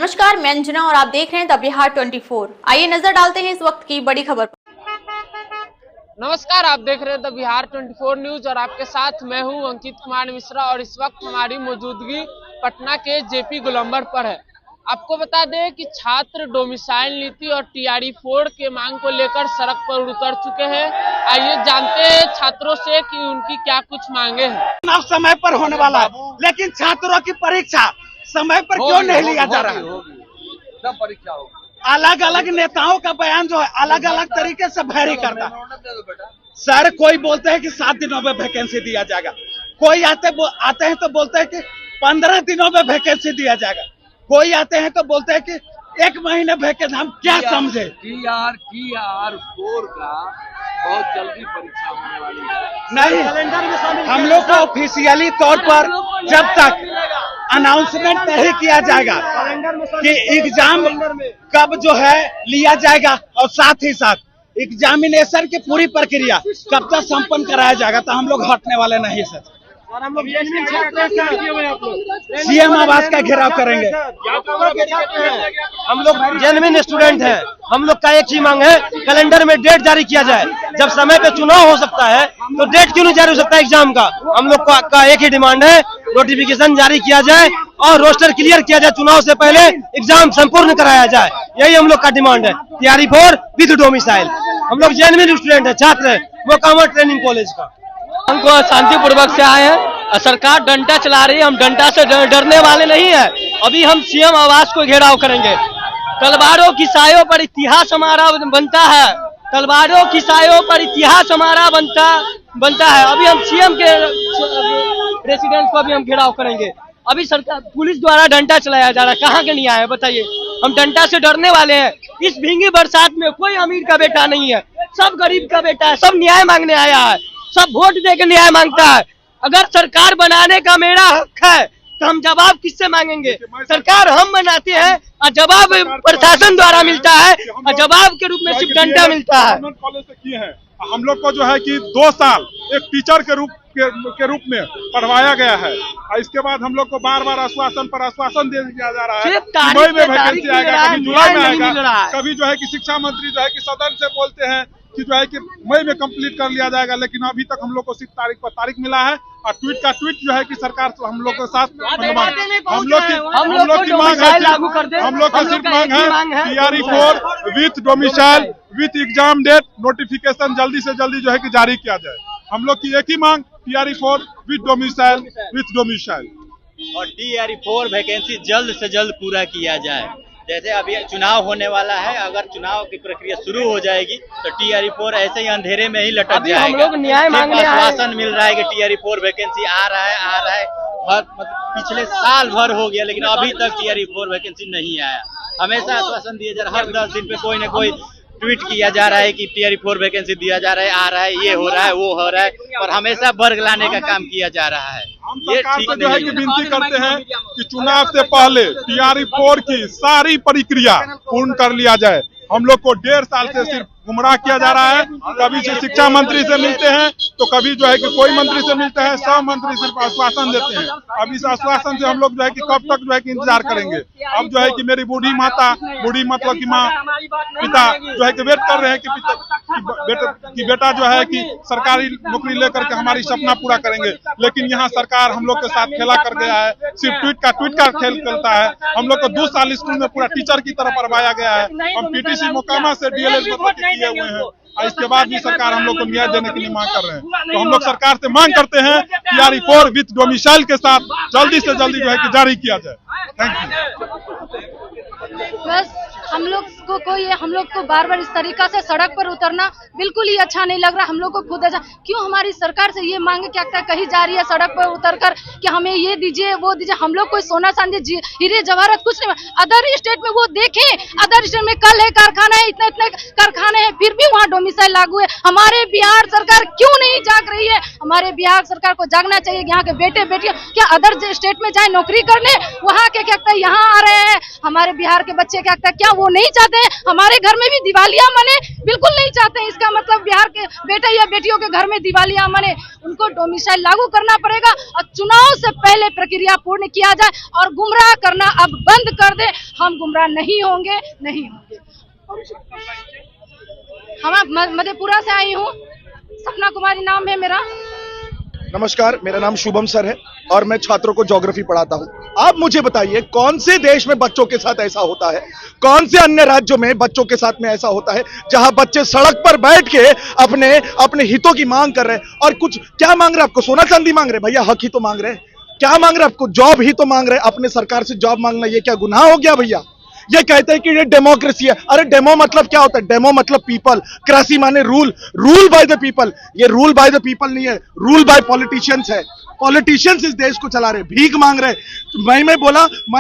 नमस्कार, मैं अंजना और आप देख रहे हैं द बिहार 24। आइए नजर डालते हैं इस वक्त की बड़ी खबर पर। नमस्कार, आप देख रहे हैं द बिहार 24 न्यूज और आपके साथ मैं हूं अंकित कुमार मिश्रा और इस वक्त हमारी मौजूदगी पटना के जेपी गोलंबर पर है। आपको बता दें कि छात्र डोमिसाइल नीति और टीआरई 4 के मांग को लेकर सड़क पर उतर चुके हैं। आइए जानते हैं छात्रों से कि उनकी क्या कुछ मांगे हैं। चुनाव समय पर होने वाला है, लेकिन छात्रों की परीक्षा समय पर क्यों नहीं लिया जा रहा है? सब परीक्षा होगी। अलग अलग नेताओं का बयान जो है अलग अलग तरीके से वैरी करता है। सर, कोई बोलते हैं कि 7 दिनों में वैकेंसी दिया जाएगा, कोई आते हैं तो बोलते हैं कि 15 दिनों में वैकेंसी दिया जाएगा, कोई आते हैं तो बोलते हैं कि 1 महीने वैकेंसी। हम क्या समझे? टीआर 4 का बहुत जल्दी परीक्षा होने वाली है। नहीं, हम लोग को ऑफिशियली तौर पर जब तक अनाउंसमेंट नहीं किया जाएगा कि एग्जाम कब जो है लिया जाएगा और साथ ही साथ एग्जामिनेशन की पूरी प्रक्रिया कब तक संपन्न कराया जाएगा, तो हम लोग हटने वाले नहीं सर। हम लोग सीएम आवास का घेराव करेंगे। हम लोग जेन्युइन स्टूडेंट हैं। हम लोग का एक ही मांग है, कैलेंडर में डेट जारी किया जाए। जब समय पे चुनाव हो सकता है तो डेट क्यों नहीं जारी हो सकता एग्जाम का? हम लोग का एक ही डिमांड है, नोटिफिकेशन जारी किया जाए और रोस्टर क्लियर किया जाए। चुनाव से पहले एग्जाम संपूर्ण कराया जाए, यही हम लोग का डिमांड है। TRE 4 with domicile. हम लोग जेन्युइन स्टूडेंट है, छात्र है मोकामा ट्रेनिंग कॉलेज का। हमको शांतिपूर्वक से आए हैं। सरकार डंडा चला रही है, हम डंडा से डरने वाले नहीं है। अभी हम सीएम आवास को घेराव करेंगे। तलवारों की सायों पर इतिहास हमारा बनता है, तलवारों की सायों पर इतिहास हमारा बनता है। अभी हम सीएम के रेसिडेंस को अभी हम घेराव करेंगे। अभी सरकार पुलिस द्वारा डंडा चलाया जा रहा है, कहाँ के नहीं आए बताइए? हम डंडा से डरने वाले हैं। इस भींगी बरसात में कोई अमीर का बेटा नहीं है, सब गरीब का बेटा है, सब न्याय मांगने आया है, सब वोट दे के न्याय मांगता है। अगर सरकार बनाने का मेरा हक है तो हम जवाब किससे मांगेंगे? सरकार हम बनाते हैं और जवाब प्रशासन द्वारा मिलता है और जवाब के रूप में सिर्फ डंडा मिलता है। कॉलेज से किए हैं हम लोग को जो है कि 2 साल एक टीचर के रूप में पढ़वाया गया है और इसके बाद हम लोग को बार आश्वासन पर आश्वासन दे दिया जा रहा है। मई में वैकेंसी आएगा, कभी जुलाई में आएगा, कभी जो है कि शिक्षा मंत्री जो है कि सदन से बोलते हैं कि जो है कि मई में कंप्लीट कर लिया जाएगा, लेकिन अभी तक हम लोग को सिर्फ तारीख पर तारीख मिला है और ट्वीट जो है कि सरकार हम लोग के साथ हम लोग की मांग है, हम लोग का सिर्फ मांग है TRE 4 with domicile with exam date notification जल्दी से जल्दी जो है कि जारी किया जाए। हम लोग की एक ही मांग टीआरई 4 विथ डोमिसाइल और टीआरई 4 वैकेंसी जल्द से जल्द पूरा किया जाए। जैसे अभी चुनाव होने वाला है, अगर चुनाव की प्रक्रिया शुरू हो जाएगी तो टीआरई 4 ऐसे ही अंधेरे में ही लटक जाएगा। हम लोग न्याय मांगने आश्वासन मिल रहा है कि टीआरई 4 वैकेंसी आ रहा है मतलब पिछले साल भर हो गया, लेकिन अभी तक टीआरई 4 वैकेंसी नहीं आया। हमेशा आश्वासन दिया जा रहा है, हर 10 दिन पे कोई न कोई ट्वीट किया जा रहा है कि टीआरई 4 वैकेंसी दिया जा रहा है, आ रहा है, ये हो रहा है, वो हो रहा है, और हमेशा वर्ग लाने का काम किया जा रहा है। ये ठीक जो है कि विनती करते हैं कि चुनाव से पहले टीआरई 4 की सारी प्रक्रिया पूर्ण कर लिया जाए। हम लोग को 1.5 साल से सिर्फ गुमराह किया जा रहा है। कभी शिक्षा मंत्री से मिलते हैं तो कभी जो है कि कोई मंत्री से मिलते हैं, सब मंत्री सिर्फ आश्वासन देते हैं। अब इस आश्वासन से हम लोग जो है कि कब तक जो है कि इंतजार करेंगे। अब जो है कि मेरी बूढ़ी मतलब की माँ पिता जो है कि वेट कर रहे हैं कि बेटा जो है कि सरकारी नौकरी लेकर के हमारी सपना पूरा करेंगे, लेकिन यहाँ सरकार हम लोग के साथ खेला कर गया है। सिर्फ ट्वीट का खेल खेलता है। हम लोग को 2 साल स्कूल में पूरा टीचर की तरह पढ़वाया गया है। हम पीटीसी मोकामा से डीएलएड किए हुए हैं और इसके बाद भी सरकार हम लोग को न्याय देने के लिए मांग कर रहे हैं। तो हम लोग सरकार से मांग करते हैं टीआरई 4 विथ डोमिसाइल के साथ जल्दी से जल्दी जो है कि जारी किया जाए। Thank you. बस हम लोग को बार इस तरीका से सड़क पर उतरना बिल्कुल ही अच्छा नहीं लग रहा। हम लोग को खुद अच्छा क्यों हमारी सरकार से ये मांगे क्या कही जा रही है सड़क पर उतरकर कि हमें ये दीजिए वो दीजिए। हम लोग कोई सोना चांदी हीरे जवाहरात कुछ नहीं। अदर स्टेट में वो देखें, अदर स्टेट में कल है कारखाना है, इतने कारखाने हैं, फिर भी वहाँ डोमिसाइल लागू है। हमारे बिहार सरकार क्यों नहीं जाग रही है? हमारे बिहार सरकार को जागना चाहिए। यहाँ के बेटे बेटियां क्या अदर स्टेट में जाए नौकरी करने, वहाँ के क्या यहाँ आ रहे हैं? हमारे बिहार के बच्चे क्या वो वो नहीं चाहते हैं हमारे घर में भी दिवालिया मने, बिल्कुल नहीं चाहते हैं। इसका मतलब बिहार के बेटे या बेटियों के घर में दिवालिया मने, उनको डोमिसाइल लागू करना पड़ेगा और चुनाव से पहले प्रक्रिया पूर्ण किया जाए और गुमराह करना अब बंद कर दे। हम गुमराह नहीं होंगे। हम मधेपुरा से आई हूँ, सपना कुमारी नाम है मेरा। नमस्कार, मेरा नाम शुभम सर है और मैं छात्रों को ज्योग्राफी पढ़ाता हूं। आप मुझे बताइए, कौन से देश में बच्चों के साथ ऐसा होता है, कौन से अन्य राज्यों में बच्चों के साथ में ऐसा होता है जहां बच्चे सड़क पर बैठ के अपने हितों की मांग कर रहे हैं। और कुछ क्या मांग रहे? आपको सोना चांदी मांग रहे? भैया हक ही तो मांग रहे। क्या मांग रहे? आपको जॉब ही तो मांग रहे। अपने सरकार से जॉब मांगना ये क्या गुनाह हो गया भैया? ये कहते हैं कि ये डेमोक्रेसी है। अरे डेमो मतलब क्या होता है? डेमो मतलब पीपल, क्रेसी माने रूल बाय द पीपल। ये रूल बाय द पीपल नहीं है, रूल बाय पॉलिटिशियंस है। पॉलिटिशियंस इस देश को चला रहे, भीख मांग रहे। मई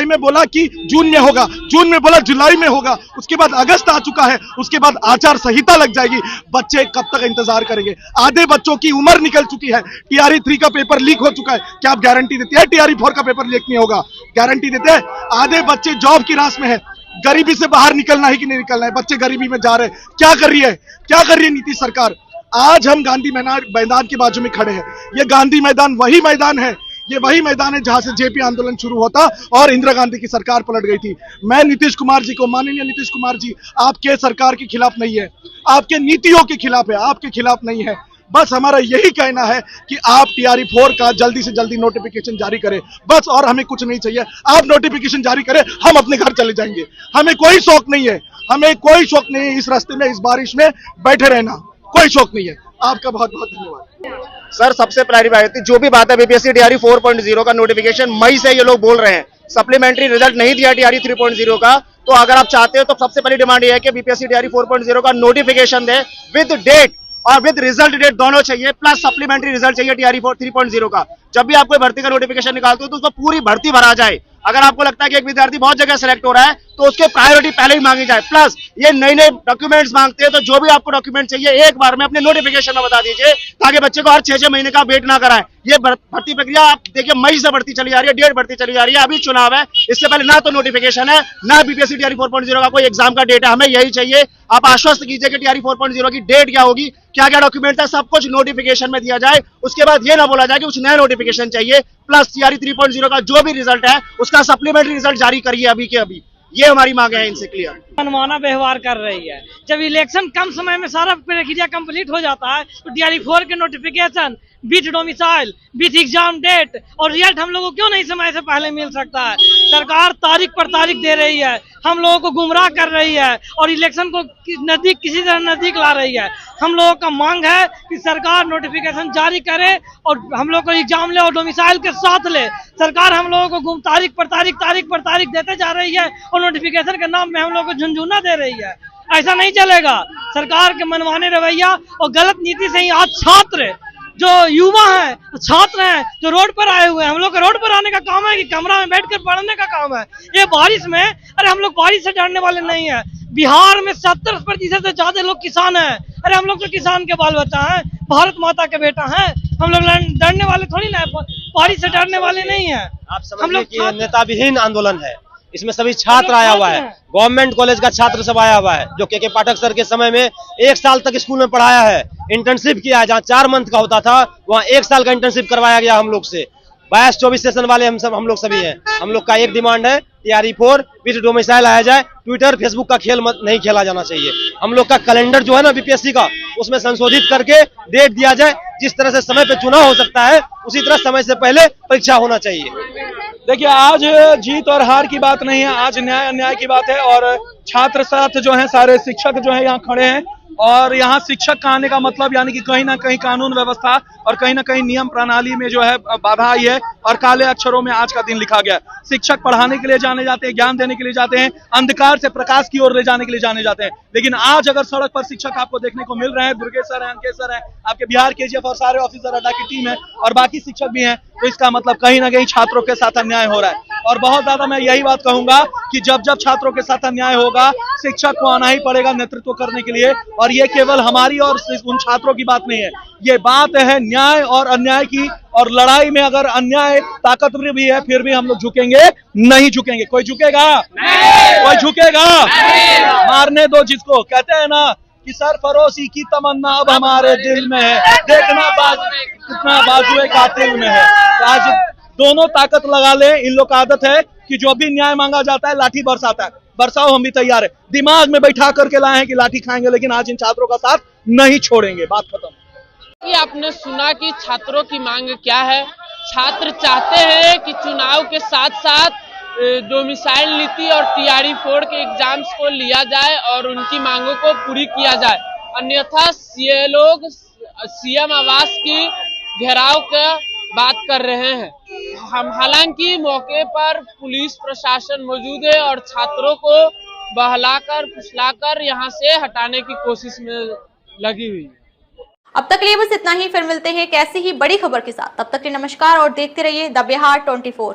में बोला कि जून में होगा, जून में बोला जुलाई में होगा, उसके बाद अगस्त आ चुका है, उसके बाद आचार संहिता लग जाएगी। बच्चे कब तक इंतजार करेंगे? आधे बच्चों की उम्र निकल चुकी है। TRE 3 का पेपर लीक हो चुका है। क्या आप गारंटी देते हैं TRE 4 का पेपर लीक नहीं होगा? गारंटी देते हैं? आधे बच्चे जॉब की रास में है। गरीबी से बाहर निकलना है कि नहीं निकलना है? बच्चे गरीबी में जा रहे हैं। क्या कर रही है नीतीश सरकार? आज हम गांधी मैदान के बाजू में खड़े हैं। ये गांधी मैदान वही मैदान है, ये वही मैदान है जहां से जेपी आंदोलन शुरू होता और इंदिरा गांधी की सरकार पलट गई थी। मैं नीतीश कुमार जी को, माननीय नीतीश कुमार जी, आपके सरकार के खिलाफ नहीं है, आपके नीतियों के खिलाफ है, आपके खिलाफ नहीं है। बस हमारा यही कहना है कि आप TRE 4 का जल्दी से जल्दी नोटिफिकेशन जारी करें, बस। और हमें कुछ नहीं चाहिए, आप नोटिफिकेशन जारी करें, हम अपने घर चले जाएंगे। हमें कोई शौक नहीं है, इस रास्ते में, इस बारिश में बैठे रहना, कोई शौक नहीं है। आपका बहुत बहुत धन्यवाद। सर, सबसे पहली बात जो भी बात है BPSC TRE 4.0 का नोटिफिकेशन मई से ये लोग बोल रहे हैं, सप्लीमेंट्री रिजल्ट नहीं दिया TRE 3.0 का। तो अगर आप चाहते हो तो सबसे पहली डिमांड ये है कि BPSC TRE 4.0 का नोटिफिकेशन दे विद डेट और विद रिजल्ट डेट दोनों चाहिए, प्लस सप्लीमेंट्री रिजल्ट चाहिए TRE 3.0 का। जब भी आप कोई भर्ती का नोटिफिकेशन निकालते हो तो उसको पूरी भर्ती भरा जाए। अगर आपको लगता है कि एक विद्यार्थी बहुत जगह सेलेक्ट हो रहा है तो उसके प्रायोरिटी पहले ही मांगी जाए। प्लस ये नए डॉक्यूमेंट्स मांगते हैं, तो जो भी आपको डॉक्यूमेंट चाहिए एक बार में अपने नोटिफिकेशन में बता दीजिए, ताकि बच्चे को हर 6-6 महीने का वेट ना कराएं। ये भर्ती प्रक्रिया आप देखिए मई से बढ़ती चली जा रही है, डेट बढ़ती चली जा रही है। अभी चुनाव है, इससे पहले ना तो नोटिफिकेशन है, ना BPSC TRE 4.0 का कोई एग्जाम का डेट है। हमें यही चाहिए, आप आश्वस्त कीजिए कि TRE 4.0 की डेट क्या होगी, क्या क्या डॉक्यूमेंट है, सब कुछ नोटिफिकेशन में दिया जाए। उसके बाद ये ना बोला जाए कि कुछ नया नोटिफिकेशन चाहिए। प्लस TRE 3.0 का जो भी रिजल्ट है उसका सप्लीमेंट्री रिजल्ट जारी करिए अभी के अभी। ये हमारी मांग है इनसे क्लियर। मनमाना व्यवहार कर रही है। जब इलेक्शन कम समय में सारा प्रक्रिया कंप्लीट हो जाता है तो TRE 4 के नोटिफिकेशन, बीट डोमिसाइल, बीट एग्जाम डेट और रिजल्ट हम लोगों को क्यों नहीं समय से पहले मिल सकता है? सरकार तारीख पर तारीख दे रही है, हम लोगों को गुमराह कर रही है और इलेक्शन को नजदीक किसी तरह नजदीक ला रही है। हम लोगों का मांग है कि सरकार नोटिफिकेशन जारी करे और हम लोग को एग्जाम ले और डोमिसाइल के साथ ले। सरकार हम लोगों को तारीख पर तारीख देते जा रही है और नोटिफिकेशन के नाम में हम लोग को झुंझुना दे रही है। ऐसा नहीं चलेगा। सरकार के मनमाने रवैया और गलत नीति से ही आज छात्र, जो युवा हैं, छात्र हैं, जो रोड पर आए हुए हैं, हम लोग का रोड पर आने का काम है कि कमरा में बैठकर पढ़ने का काम है। ये बारिश में, अरे हम लोग बारिश से डरने वाले नहीं है। बिहार में 70% से ज्यादा लोग किसान हैं। अरे हम लोग तो किसान के बाल बच्चा हैं, भारत माता के बेटा हैं। हम लोग डरने वाले थोड़ी ना, बारिश से डरने वाले नहीं है। आप समझिए कि नेता विहीन आंदोलन है। इसमें सभी छात्र आया हुआ है, गवर्नमेंट कॉलेज का छात्र सब आया हुआ है, जो के पाठक सर के समय में 1 साल तक स्कूल में पढ़ाया है, इंटर्नशिप किया है। जहाँ 4 मंथ का होता था वहाँ 1 साल का इंटर्नशिप करवाया गया हम लोग से। 22-24 सेशन वाले हम लोग सभी हैं। हम लोग का एक डिमांड है TRE 4 विद डोमिसाइल आया जाए। ट्विटर फेसबुक का खेल नहीं खेला जाना चाहिए। हम लोग का कैलेंडर जो है ना BPSC का, उसमें संशोधित करके डेट दिया जाए। जिस तरह से समय पे चुनाव हो सकता है उसी तरह समय से पहले परीक्षा होना चाहिए। देखिए, आज जीत और हार की बात नहीं है, आज न्याय अन्याय की बात है। और छात्र साथ जो है, सारे शिक्षक जो है यहाँ खड़े हैं और यहाँ शिक्षक का आने का मतलब यानी कि कहीं ना कहीं कानून व्यवस्था और कहीं ना कहीं नियम प्रणाली में जो है बाधा आई है और काले अक्षरों में आज का दिन लिखा गया। शिक्षक पढ़ाने के लिए जाने जाते हैं, ज्ञान देने के लिए जाते हैं, अंधकार से प्रकाश की ओर ले जाने के लिए जाने जाते हैं। लेकिन आज अगर सड़क पर शिक्षक आपको देखने को मिल रहे हैं, दुर्गेश सर है, अंकेश सर है, आपके बिहार KGF और सारे ऑफिसर अड्डा की टीम है और बाकी शिक्षक भी हैं, तो इसका मतलब कहीं ना कहीं छात्रों के साथ अन्याय हो रहा है। और बहुत ज्यादा मैं यही बात कहूंगा कि जब जब छात्रों के साथ अन्याय होगा, शिक्षक को आना ही पड़ेगा नेतृत्व करने के लिए। और ये केवल हमारी और उन छात्रों की बात नहीं है, ये बात है न्याय और अन्याय की। और लड़ाई में अगर अन्याय ताकतवर भी है, फिर भी हम लोग झुकेंगे नहीं झुकेंगे। कोई झुकेगा? कोई झुकेगा? मारने दो जिसको। कहते हैं ना कि सरफरोशी की तमन्ना अब हमारे दिल में है, देखना कितना बाजुए कातिल में है। तो आज दोनों ताकत लगा ले। इन लोग का आदत है कि जो भी न्याय मांगा जाता है लाठी बरसाता है। बरसाओ, हम भी तैयार है। दिमाग में बैठा करके लाए हैं कि लाठी खाएंगे, लेकिन आज इन छात्रों का साथ नहीं छोड़ेंगे। बात खत्म। कि आपने सुना कि छात्रों की मांग क्या है। छात्र चाहते हैं कि चुनाव के साथ साथ डोमिसाइल नीति और टीआरई 4 के एग्जाम्स को लिया जाए और उनकी मांगों को पूरी किया जाए। अन्यथा ये लोग सीएम आवास की घेराव का बात कर रहे हैं। हम हालांकि मौके पर पुलिस प्रशासन मौजूद है और छात्रों को बहलाकर फुसलाकर यहां से हटाने की कोशिश में लगी हुई है। अब तक के लिए बस इतना ही। फिर मिलते हैं कैसी ही बड़ी खबर के साथ। तब तक के लिए नमस्कार और देखते रहिए द बिहार 24।